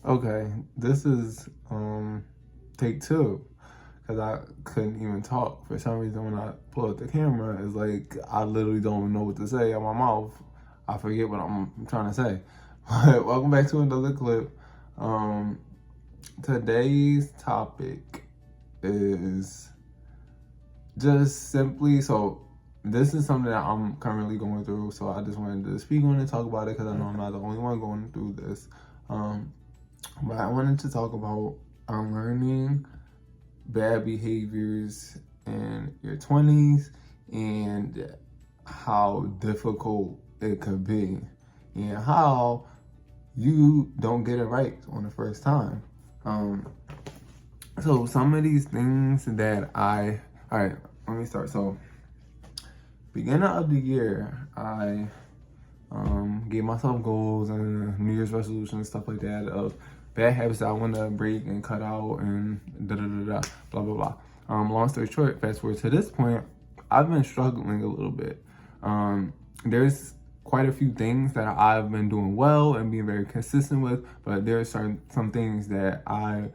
Okay, this is take two, because I couldn't even talk. For some reason, when I pull up the camera, it's like I literally don't know what to say out my mouth. I forget what I'm trying to say. But welcome back to another clip. Um, Today's topic is just simply so. This is something that I'm currently going through, so I just wanted to speak on it, talk about it, because I know I'm not the only one going through this. Um, but I wanted to talk about unlearning bad behaviors in your 20s and how difficult it could be and how you don't get it right on the first time. So some of these things that all right, let me start. So beginning of the year, I gave myself goals and New Year's resolutions, stuff like that, of bad habits that I want to break and cut out and da da da da, blah blah blah. Long story short, fast forward to this point, I've been struggling a little bit. There's quite a few things that I've been doing well and being very consistent with, but there are some things that I've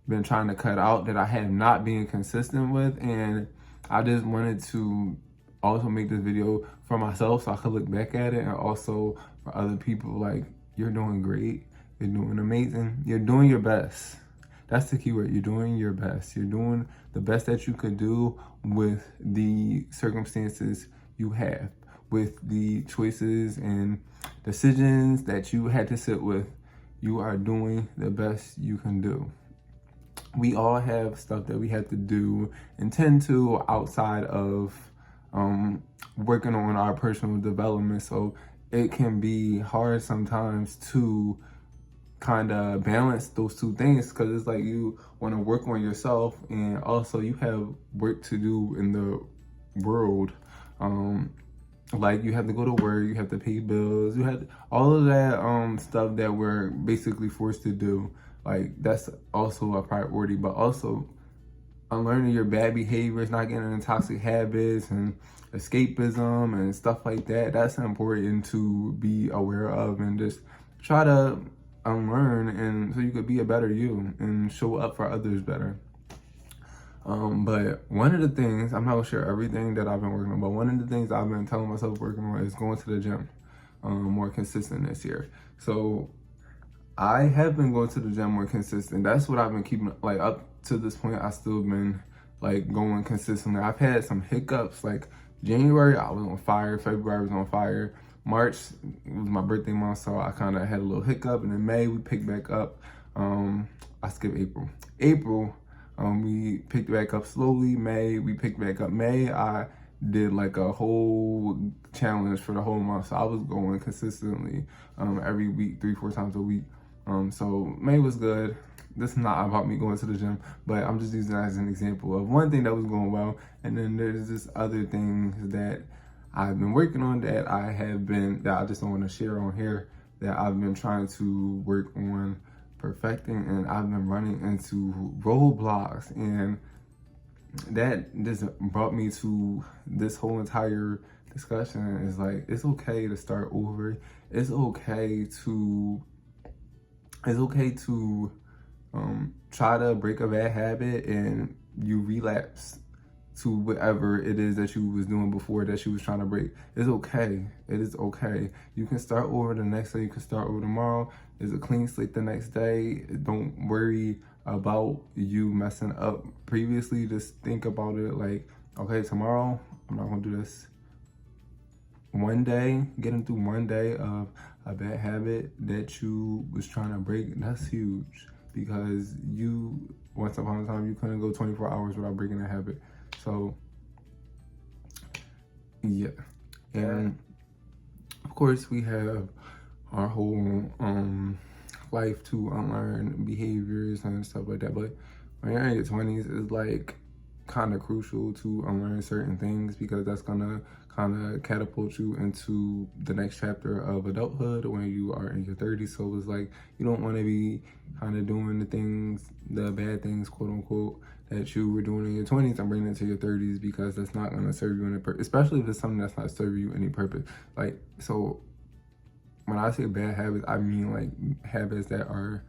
been trying to cut out that I have not been consistent with, and I just wanted to also make this video for myself so I could look back at it, and also for other people. Like, you're doing great, you're doing amazing, you're doing your best. That's the key word. You're doing your best. You're doing the best that you could do with the circumstances you have, with the choices and decisions that you had to sit with. You are doing the best you can do. We all have stuff that we have to do and tend to outside of working on our personal development. So it can be hard sometimes to kind of balance those two things, because it's like you want to work on yourself and also you have work to do in the world. Like, you have to go to work, you have to pay bills, you have all of that stuff that we're basically forced to do. Like, that's also a priority, but also unlearning your bad behaviors, not getting into toxic habits and escapism and stuff like that. That's important to be aware of and just try to unlearn, and so you could be a better you and show up for others better. But one of the things, I'm not gonna share everything that I've been working on, but one of the things I've been telling myself working on is going to the gym more consistent this year. So I have been going to the gym more consistent. That's what I've been keeping, like, up to this point. I still been like going consistently. I've had some hiccups, like January I was on fire, February I was on fire, March was my birthday month, so I kind of had a little hiccup, and in May we picked back up. I skipped April we picked back up slowly. May we picked back up. May I did like a whole challenge for the whole month, so I was going consistently every week, 3-4 times a week. So May was good. This is not about me going to the gym, but I'm just using that as an example of one thing that was going well. And then there's just other things that I've been working on that I just don't want to share on here, that I've been trying to work on perfecting, and I've been running into roadblocks, and that just brought me to this whole entire discussion. Is like, it's okay to start over. It's okay to try to break a bad habit and you relapse to whatever it is that you was doing before that you was trying to break. It's okay. It is okay. You can start over the next day. You can start over tomorrow. It's a clean slate the next day. Don't worry about you messing up previously. Just think about it like, okay, tomorrow I'm not gonna do this. One day, getting through one day of a bad habit that you was trying to break, that's huge, because you, once upon a time, you couldn't go 24 hours without breaking a habit. So yeah. And of course we have our whole life to unlearn behaviors and stuff like that, but when you're in your 20s, it's like kind of crucial to unlearn certain things, because that's gonna kind of catapult you into the next chapter of adulthood when you are in your 30s. So it's like, you don't want to be kind of doing the bad things, quote unquote, that you were doing in your 20s and bringing it to your 30s, because that's not going to serve you any purpose, especially if it's something that's not serving you any purpose. Like, so when I say bad habits, I mean like habits that are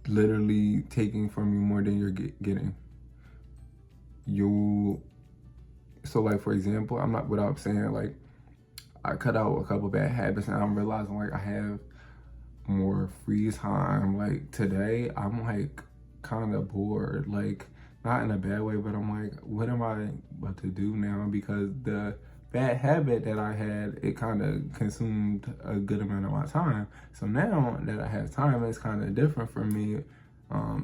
literally taking from you more than you're getting. So like, for example, I'm not, without saying, like, I cut out a couple bad habits and I'm realizing like I have more free time. Like today, I'm like kind of bored, like not in a bad way, but I'm like, what am I about to do now? Because the bad habit that I had, it kind of consumed a good amount of my time. So now that I have time, it's kind of different for me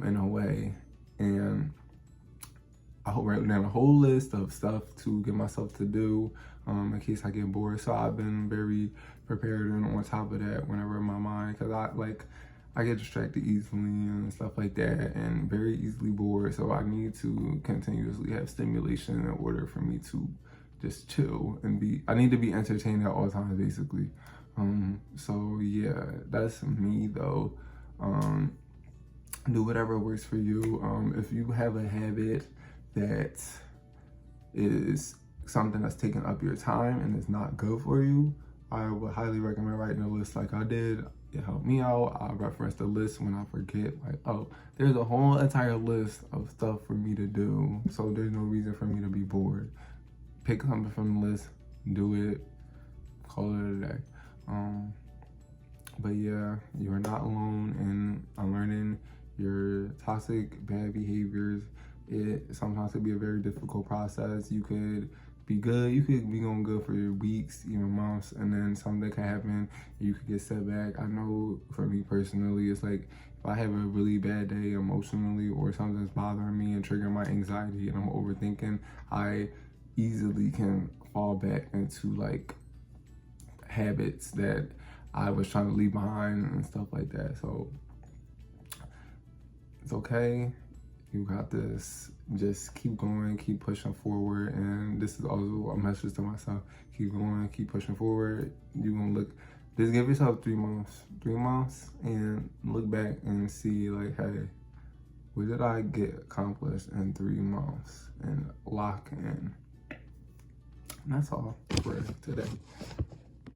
in a way. And I wrote down a whole list of stuff to get myself to do in case I get bored. So I've been very prepared and on top of that whenever in my mind, because I get distracted easily and stuff like that, and very easily bored. So I need to continuously have stimulation in order for me to just chill and I need to be entertained at all times, basically. So yeah, that's me though. Do whatever works for you. If you have a habit that is something that's taking up your time and it's not good for you, I would highly recommend writing a list like I did. It helped me out. I reference the list when I forget, like, oh, there's a whole entire list of stuff for me to do, so there's no reason for me to be bored. Pick something from the list, do it, call it a day. But yeah, you're not alone in unlearning your toxic bad behaviors. It sometimes could be a very difficult process. You could be good, you could be going good for weeks, even months, and then something can happen, you could get set back. I know for me personally, it's like if I have a really bad day emotionally or something's bothering me and triggering my anxiety and I'm overthinking, I easily can fall back into like habits that I was trying to leave behind and stuff like that. So it's okay. You got this. Just keep going, keep pushing forward. And this is also a message to myself. Keep going, keep pushing forward. You're gonna just give yourself 3 months and look back and see like, hey, what did I get accomplished in 3 months? And lock in. And that's all for today.